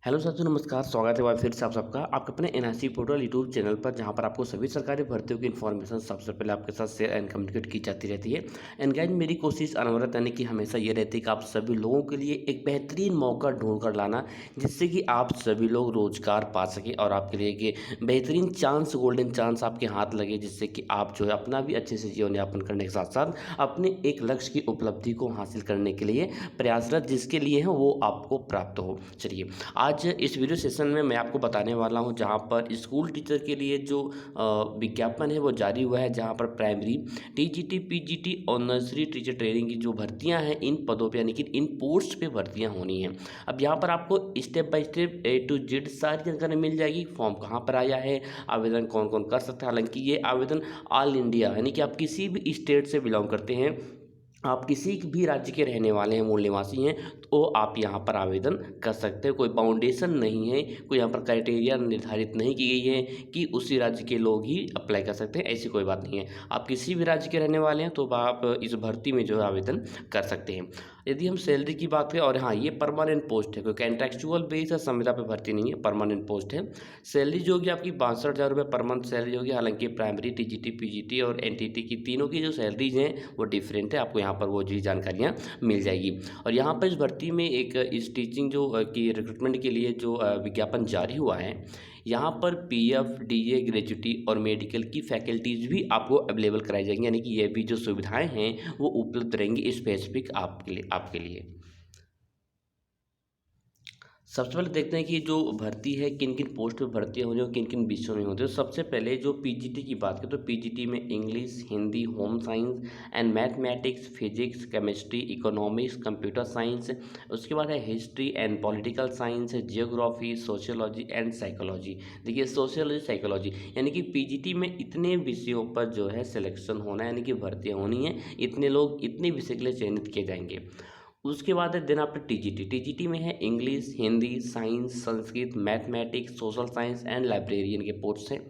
Hello साथियों, नमस्कार। स्वागत है एक बार फिर से आप सबका आपके अपने एनआईसी पोर्टल यूट्यूब चैनल पर, जहां पर आपको सभी सरकारी भर्तियों की इन्फॉर्मेशन सबसे पहले आपके साथ शेयर एंड कम्युनिकेट की जाती रहती है। एंड गाइस, मेरी कोशिश अनवरत यानी कि हमेशा ये रहती है कि आप सभी लोगों के लिए एक बेहतरीन मौका ढूंढ कर लाना, जिससे कि आप सभी लोग रोजगार पा सकें और आपके लिए एक बेहतरीन चांस, गोल्डन चांस आपके हाथ लगे, जिससे कि आप जो है अपना भी अच्छे से जीवन यापन करने के साथ साथ अपने एक लक्ष्य की उपलब्धि को हासिल करने के लिए प्रयासरत जिसके लिए है वो आपको प्राप्त हो। चलिए, आज इस वीडियो सेशन में मैं आपको बताने वाला हूं, जहां पर स्कूल टीचर के लिए जो विज्ञापन है वो जारी हुआ है, जहां पर प्राइमरी टीजीटी, पीजीटी और नर्सरी टीचर ट्रेनिंग की जो भर्तियां हैं इन पदों पे यानी कि इन पोस्ट पे भर्तियां होनी हैं। अब यहां पर आपको step by step A to Z सारी जानकारी मिल जाएगी। फॉर्म कहाँ पर आया है, आवेदन कौन कौन कर सकता है। हालांकि ये आवेदन ऑल इंडिया यानी कि आप किसी भी स्टेट से बिलोंग करते हैं, आप किसी भी राज्य के रहने वाले हैं, मूल निवासी हैं, तो आप यहाँ पर आवेदन कर सकते हैं। कोई बाउंडेशन नहीं है, कोई यहाँ पर क्राइटेरिया निर्धारित नहीं की गई है कि उसी राज्य के लोग ही अप्लाई कर सकते हैं, ऐसी कोई बात नहीं है। आप किसी भी राज्य के रहने वाले हैं तो आप इस भर्ती में जो है आवेदन कर सकते हैं। यदि हम सैलरी की बात करें, और हाँ, ये परमानेंट पोस्ट है, कोई कॉन्ट्रेक्चुअल बेस या संविदा पर भर्ती नहीं है, परमानेंट पोस्ट है। सैलरी जो होगी आपकी 62,000 रुपये पर मंथ सैलरी होगी। हालांकि प्राइमरी, टीजीटी, पीजीटी और एनटीटी की तीनों की जो सैलरीज हैं वो डिफरेंट है, आपको यहाँ पर वो जी जानकारियाँ मिल जाएगी। और यहाँ पर इस भर्ती में एक इस टीचिंग जो की रिक्रूटमेंट के लिए जो विज्ञापन जारी हुआ है, यहाँ पर पीएफ, डीए, ग्रेजुटी और मेडिकल की फैकल्टीज़ भी आपको अवेलेबल कराई जाएंगी, यानी कि ये भी जो सुविधाएं हैं वो उपलब्ध रहेंगी स्पेसिफिक आपके लिए। सबसे पहले देखते हैं कि जो भर्ती है किन किन पोस्ट पे भर्तियां हो रही हैं और किन किन विषयों में होती है। तो सबसे पहले जो पीजीटी की बात करें, तो पीजीटी में English, Hindi, home science and mathematics, physics, chemistry, economics, computer science, उसके बाद है history and political science, geography, sociology and psychology. देखिए, सोशियोलॉजी, साइकोलॉजी यानी कि पीजीटी में इतने विषयों पर जो है सिलेक्शन होना है, यानी कि भर्तियाँ होनी है, इतने लोग इतने विषय के लिए चयनित किए जाएंगे। उसके बाद है देन आफ्टर टीजीटी। टीजीटी में है English, Hindi, science, Sanskrit, mathematics, social science and librarian के पोस्ट हैं।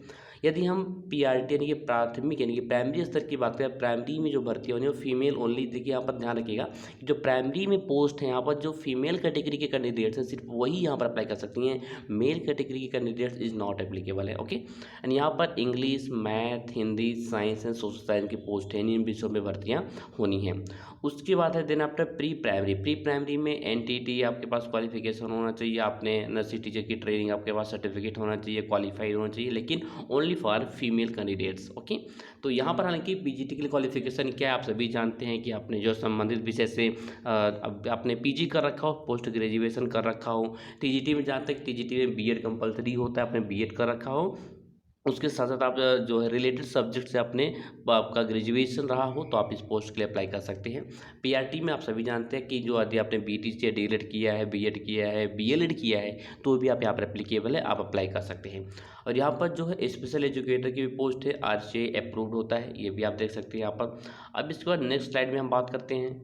यदि हम पीआरटी यानी कि प्राथमिक यानी कि प्राइमरी स्तर की बात करें, प्राइमरी में जो भर्ती होनी है वो फीमेल ओनली। देखिए, यहाँ पर ध्यान रखिएगा कि जो प्राइमरी में पोस्ट है, यहाँ पर जो फीमेल कैटेगरी के कैंडिडेट्स हैं सिर्फ वही यहाँ पर अप्लाई कर सकती हैं। मेल कैटेगरी के कैंडिडेट्स इज नॉट एप्लीकेबल है। ओके, एंड यहाँ पर English, math, Hindi, science and social science की पोस्ट है, इन विषयों में भर्तियाँ होनी हैं। उसके बाद है then after pre primary. Pre primary में एनटीटी आपके पास क्वालिफिकेशन होना चाहिए, आपने नर्सरी टीचर की ट्रेनिंग आपके पास सर्टिफिकेट होना चाहिए, क्वालिफाइड होना चाहिए, लेकिन only for female candidates. Okay, तो यहाँ पर हालांकि पीजीटी के लिए क्वालिफिकेशन क्या है आप सभी जानते हैं कि आपने जो संबंधित विषय से आपने पीजी कर रखा हो, पोस्ट ग्रेजुएशन कर रखा हो। टीजीटी में जानते हैं कि टीजीटी में बीएड कंपलसरी होता है, आपने बीएड कर रखा हो। उसके साथ साथ आप जो है रिलेटेड सब्जेक्ट से अपने आपका ग्रेजुएशन रहा हो तो आप इस पोस्ट के लिए अप्लाई कर सकते हैं। पीआरटी में आप सभी जानते हैं कि जो यदि आपने बीटीसी डीएलएड किया है, बीएड किया है, बीएलएड किया है, तो भी आप यहाँ पर एप्लीकेबल है, आप अप्लाई कर सकते हैं। और यहाँ पर जो है स्पेशल एजुकेटर की भी पोस्ट है, आरसीए अप्रूव्ड होता है, ये भी आप देख सकते हैं यहाँ पर। अब इसके बाद नेक्स्ट स्लाइड में हम बात करते हैं।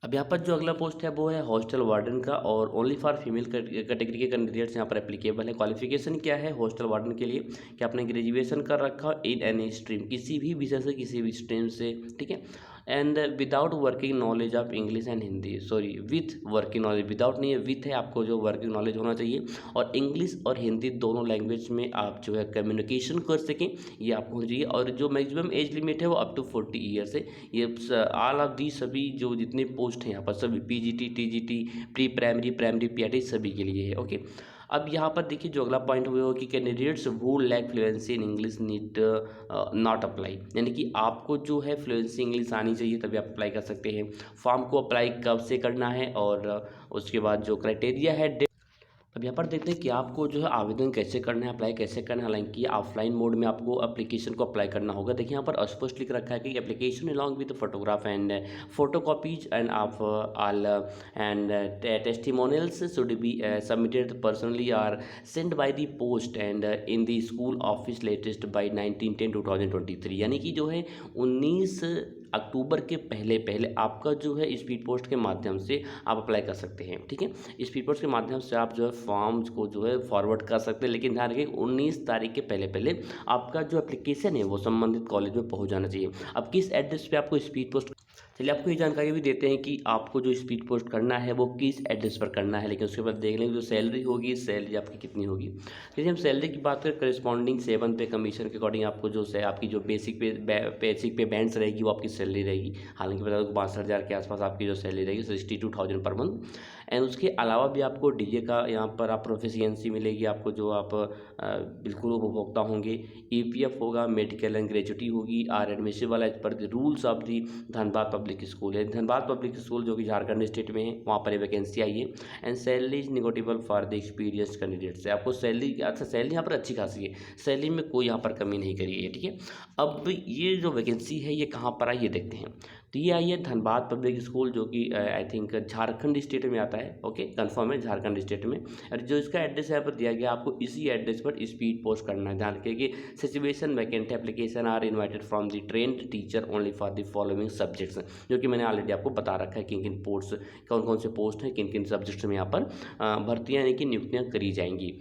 अब यहाँ पर जो अगला पोस्ट है वो है हॉस्टल वार्डन का, और ओनली फॉर फीमेल कैटेगरी के कैंडिडेट्स यहाँ पर एप्लीकेबल है। क्वालिफिकेशन क्या है हॉस्टल वार्डन के लिए कि आपने ग्रेजुएशन कर रखा हो इन एनी स्ट्रीम, किसी भी विषय से, किसी भी स्ट्रीम से, ठीक है। And without working knowledge of English and Hindi, sorry with working knowledge, without नहीं है, विथ है, आपको जो वर्किंग नॉलेज होना चाहिए, और इंग्लिश और हिंदी दोनों लैंग्वेज में आप जो है कम्युनिकेशन कर सकें, ये आपको होना चाहिए। और जो मैक्सिमम एज लिमिट है वो अप टू 40 ईयर्स है। ये ऑल ऑफ दी सभी जो जितने पोस्ट हैं यहाँ पर सभी PGT, TGT, pre primary, primary, PRT सभी के लिए है। ओके, अब यहाँ पर देखिए जो अगला पॉइंट हुआ हो कि candidates who lack fluency in English need not apply, यानी कि आपको जो है फ्लुएंसी इंग्लिश आनी चाहिए तभी आप अप्लाई कर सकते हैं। फॉर्म को अप्लाई कब से करना है और उसके बाद जो क्राइटेरिया है। अब यहाँ पर देखते हैं कि आपको जो है आवेदन कैसे करना है, अप्लाई कैसे करना है। हालांकि ऑफलाइन मोड में आपको एप्लीकेशन को अप्लाई करना होगा। देखिए यहाँ पर स्पष्ट लिख रखा है कि application along with photograph and photo copies and of all and testimonials should be submitted personally or send by the post and in the school office latest by 19/10/2023, यानी कि जो है 19 अक्टूबर के पहले पहले आपका जो है स्पीड पोस्ट के माध्यम से आप अप्लाई कर सकते हैं, ठीक है। स्पीड पोस्ट के माध्यम से आप जो है फॉर्म्स को जो है फॉरवर्ड कर सकते हैं, लेकिन ध्यान रखिए 19 तारीख के पहले पहले आपका जो एप्लीकेशन है वो संबंधित कॉलेज में पहुंच जाना चाहिए। अब किस एड्रेस पे आपको स्पीड पोस्ट चलिए आपको ये जानकारी भी देते हैं कि आपको जो स्पीड पोस्ट करना है वो किस एड्रेस पर करना है, लेकिन उसके बाद देख लेंगे जो सैलरी होगी, सैलरी आपकी कितनी होगी। जैसे हम सैलरी की बात करें, करस्पॉन्डिंग 7 पे कमीशन के अकॉर्डिंग आपको जो है आपकी जो बेसिक पे बैंड्स रहेगी वो आपकी सैलरी रहेगी। हालांकि बता दो 62,000 के आसपास आपकी जो सैलरी रहेगी, 62,000 पर मंथ। एंड उसके अलावा भी आपको डीए का यहाँ पर आप प्रोफिशिएंसी मिलेगी आपको, जो आप बिल्कुल उपभोक्ता होंगे। ईपीएफ होगा, मेडिकल एंड ग्रेजुटी होगी, are admissible as per the rules of the Dhanbad public school है। धनबाद पब्लिक स्कूल जो कि झारखंड स्टेट में है, वहाँ पर ये वैकेंसी आई है। And salary is negotiable for the experience candidates है। आपको सैलरी, अच्छा सैलरी यहाँ पर अच्छी खासी है, सैलरी में कोई यहाँ पर कमी नहीं करी है, ठीक है। अब ये जो वैकेंसी है ये कहाँ पर आई ये देखते हैं। तो ये आई है धनबाद पब्लिक स्कूल, जो कि आई थिंक झारखंड स्टेट में आता है। ओके, कंफर्म है झारखंड स्टेट में। और जो इसका एड्रेस यहाँ पर दिया गया, आपको इसी एड्रेस पर स्पीड पोस्ट करना है। ध्यान रखिए कि situation vacant application are invited from the trained teacher only for the following subjects, जो कि मैंने ऑलरेडी आपको बता रखा है किन किन पोस्ट, कौन कौन से पोस्ट हैं, किन किन सब्जेक्ट्स में यहाँ पर भर्तियाँ यानी कि नियुक्तियाँ करी जाएंगी।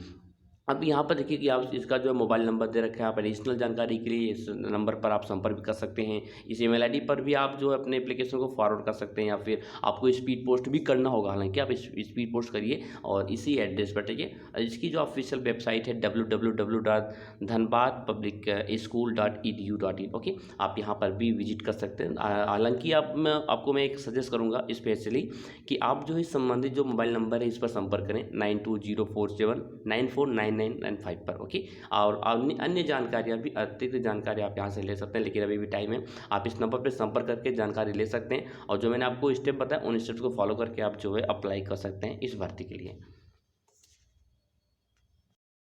अब यहाँ पर देखिए कि आप इसका जो है मोबाइल नंबर दे रखा है, आप एडिशनल जानकारी के लिए इस नंबर पर आप संपर्क भी कर सकते हैं। इस ईमेल आईडी पर भी आप जो है अपने एप्लीकेशन को फॉरवर्ड कर सकते हैं, या फिर आपको स्पीड पोस्ट भी करना होगा। हालांकि आप स्पीड पोस्ट करिए और इसी एड्रेस पर, ठीक है। इसकी जो ऑफिशियल वेबसाइट है www.dhanbadpublicschool.edu.in, ओके, आप यहाँ पर भी विजिट कर सकते हैं। हालांकि आपको मैं एक सजेस्ट करूँगा स्पेशली कि आप जो इस संबंधित जो मोबाइल नंबर है इस पर संपर्क करें 9204794995 पर, ओके। और अन्य जानकारियाँ भी, अतिरिक्त जानकारी आप यहाँ से ले सकते हैं, लेकिन अभी भी टाइम है। आप इस नंबर पर संपर्क करके जानकारी ले सकते हैं, और जो मैंने आपको स्टेप बताया उन स्टेप्स को फॉलो करके आप जो है अप्लाई कर सकते हैं इस भर्ती के लिए।